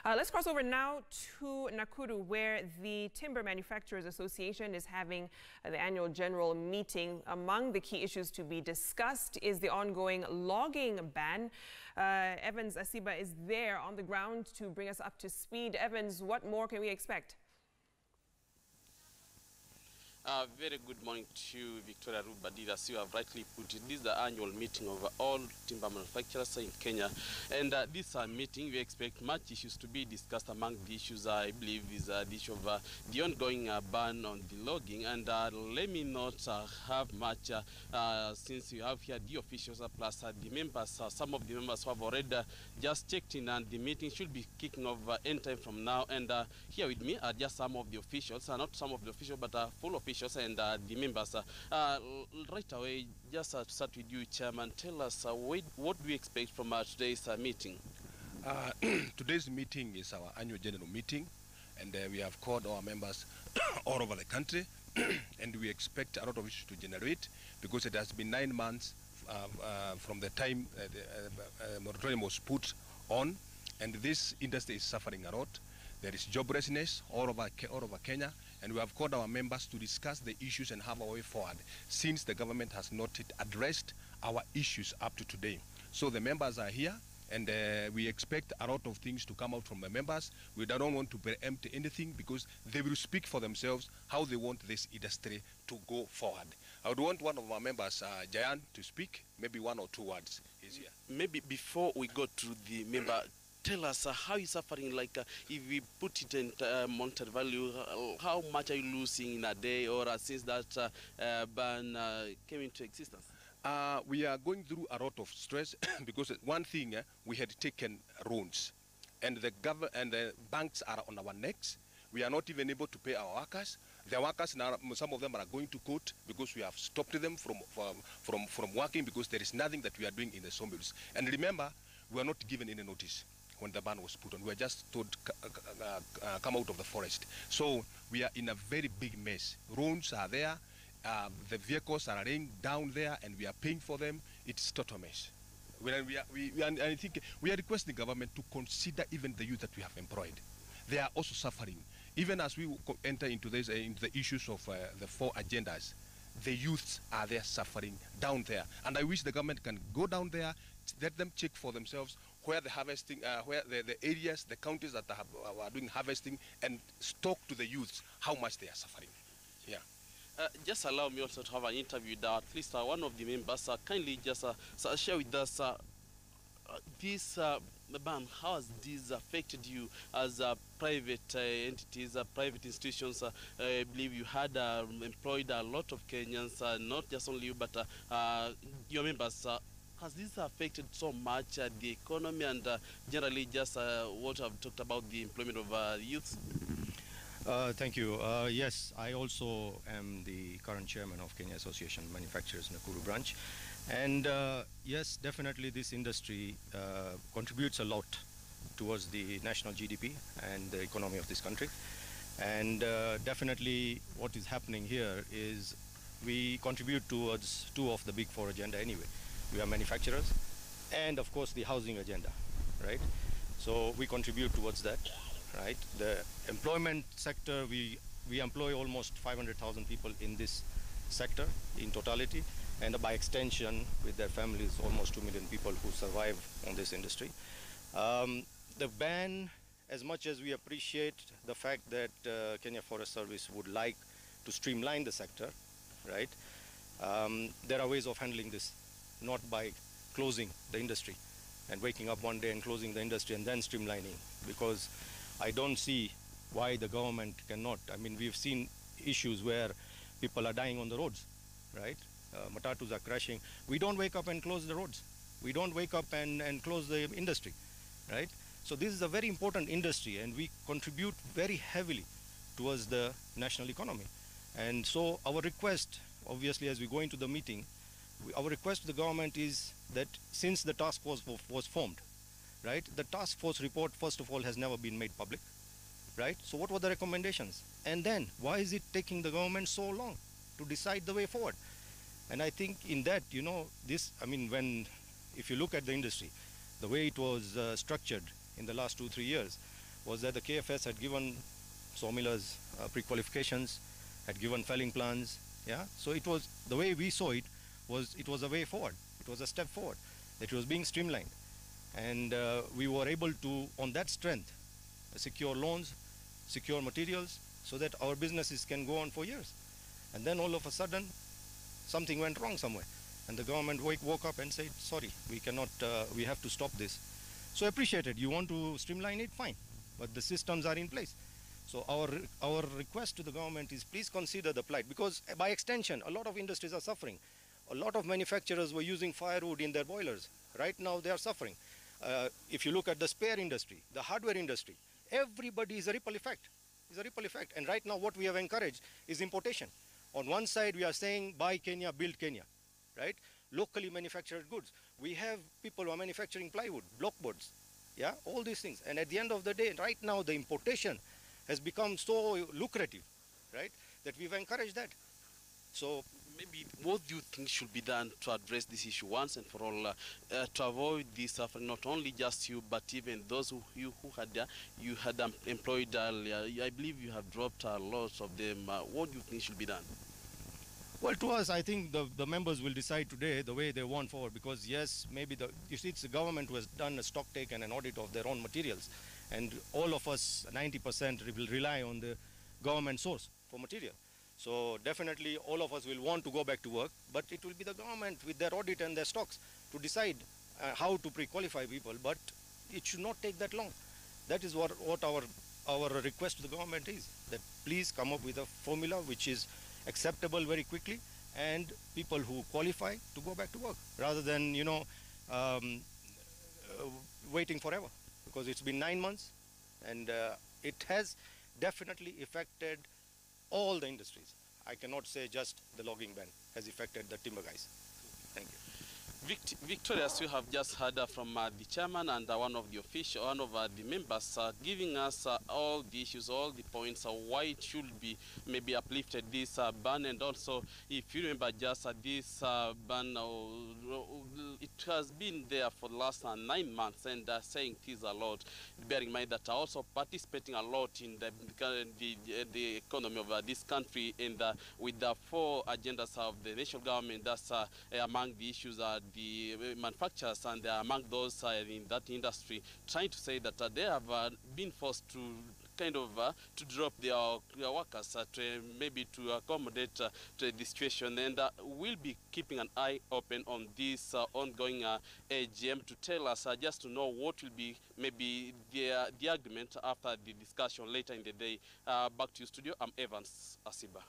Let's cross over now to Nakuru, where the Timber Manufacturers Association is having the annual general meeting. Among the key issues to be discussed is the ongoing logging ban. Evans Asiba is there on the ground to bring us up to speed. Evans, what more can we expect? Very good morning to Victoria Rubadid. As you have rightly put it, this is the annual meeting of all timber manufacturers in Kenya. And this meeting, we expect much issues to be discussed. Among the issues, I believe, is the issue of the ongoing ban on the logging. And let me not have much, since you have here the officials plus the members. Some of the members who have already just checked in, and the meeting should be kicking off any time from now. And here with me are just some of the officials, not some of the officials, but full officials and the members. Right away, just to start with you, Chairman, tell us what do we expect from today's meeting? Today's meeting is our annual general meeting, and we have called our members all over the country, and we expect a lot of issues to generate because it has been 9 months from the time the moratorium was put on, and this industry is suffering a lot. There is joblessness all over Kenya, and we have called our members to discuss the issues and have a way forward since the government has not yet addressed our issues up to today. So the members are here, and we expect a lot of things to come out from the members. We don't want to preempt anything because they will speak for themselves how they want this industry to go forward. I would want one of our members, Jayan, to speak, maybe 1 or 2 words. He's here. Maybe before we go to the member, tell us how you're suffering, like if we put it in monetary value, how much are you losing in a day or since that ban came into existence? We are going through a lot of stress because one thing, we had taken loans, and the banks are on our necks. We are not even able to pay our workers. The workers now, some of them are going to court because we have stopped them from working because there is nothing that we are doing in the sawmills. And remember, we are not given any notice when the ban was put on. We were just told come out of the forest. So we are in a very big mess. Roads are there, the vehicles are laying down there, and we are paying for them. It's total mess. I think we are requesting government to consider even the youth that we have employed. They are also suffering. Even as we enter into this, into the issues of the 4 agendas, the youths are there suffering down there. And I wish the government can go down there, let them check for themselves where the harvesting, where the areas, the counties that are doing harvesting, and talk to the youths how much they are suffering. Yeah. Just allow me also to have an interview with at least one of the members. Kindly just share with us this ban. How has this affected you as private entities, private institutions? I believe you had employed a lot of Kenyans, not just only you, but your members. Has this affected so much the economy and generally just what I've talked about the employment of youth? Thank you. Yes, I also am the current chairman of Kenya Association Manufacturers Nakuru branch. And yes, definitely this industry contributes a lot towards the national GDP and the economy of this country. And definitely what is happening here is we contribute towards 2 of the big 4 agenda anyway. We are manufacturers and of course the housing agenda, right? So we contribute towards that, right? The employment sector, we employ almost 500,000 people in this sector in totality, and by extension with their families, almost 2 million people who survive on this industry. The ban, as much as we appreciate the fact that Kenya Forest Service would like to streamline the sector, right? There are ways of handling this, not by closing the industry and waking up one day and closing the industry and then streamlining, because I don't see why the government cannot. I mean, we've seen issues where people are dying on the roads, right? Matatus are crashing. We don't wake up and close the roads. We don't wake up and close the industry, right? So this is a very important industry, and we contribute very heavily towards the national economy. And so our request, obviously, as we go into the meeting, our request to the government is that since the task force was formed, right, the task force report, first of all, has never been made public, right? So what were the recommendations? And then why is it taking the government so long to decide the way forward? And I think in that, you know, this, I mean, if you look at the industry, the way it was structured in the last 2-3 years, was that the KFS had given sawmillers pre-qualifications, had given felling plans. Yeah, so it was, the way we saw it was a way forward. It was a step forward. It was being streamlined, and we were able to, on that strength, secure loans, secure materials, so that our businesses can go on for years. And then all of a sudden, something went wrong somewhere, and the government woke up and said, sorry, we cannot, we have to stop this. So appreciated. You want to streamline it, fine, but the systems are in place. So our request to the government is, please consider the plight, because by extension, a lot of industries are suffering. A lot of manufacturers were using firewood in their boilers. Right now, they are suffering. If you look at the spare industry, the hardware industry, everybody is a ripple effect. It's a ripple effect. And right now, what we have encouraged is importation. On one side, we are saying, buy Kenya, build Kenya, right? Locally manufactured goods. We have people who are manufacturing plywood, blockboards, yeah, all these things. And at the end of the day, right now, the importation has become so lucrative, right, that we've encouraged that. So maybe what do you think should be done to address this issue once and for all, to avoid this suffering, not only just you, but even those who you had employed earlier? I believe you have dropped a lot of them. What do you think should be done? Well, to us, I think the members will decide today the way they want forward, because yes, maybe you see, it's the government who has done a stock take and an audit of their own materials, and all of us, 90%, will rely on the government source for material. So definitely all of us will want to go back to work, but it will be the government with their audit and their stocks to decide how to pre-qualify people, but it should not take that long. That is what our request to the government is, that please come up with a formula which is acceptable very quickly, and people who qualify to go back to work, rather than, you know, waiting forever, because it's been 9 months, and it has definitely affected all the industries. I cannot say just the logging ban has affected the timber guys. Thank you. Victoria, as you have just heard from the chairman and one of the members, giving us all the issues, all the points, why it should be maybe uplifted, this ban. And also, if you remember, just this ban, it has been there for the last 9 months, and saying it is a lot, bearing in mind that also participating a lot in the economy of this country, and with the 4 agendas of the national government, that's among the issues the manufacturers, and they are among those in that industry, trying to say that they have been forced to kind of to drop their workers maybe to accommodate to the situation, and we'll be keeping an eye open on this ongoing AGM to tell us, just to know what will be maybe the argument after the discussion later in the day. Back to you, studio. I'm Evans Asiba.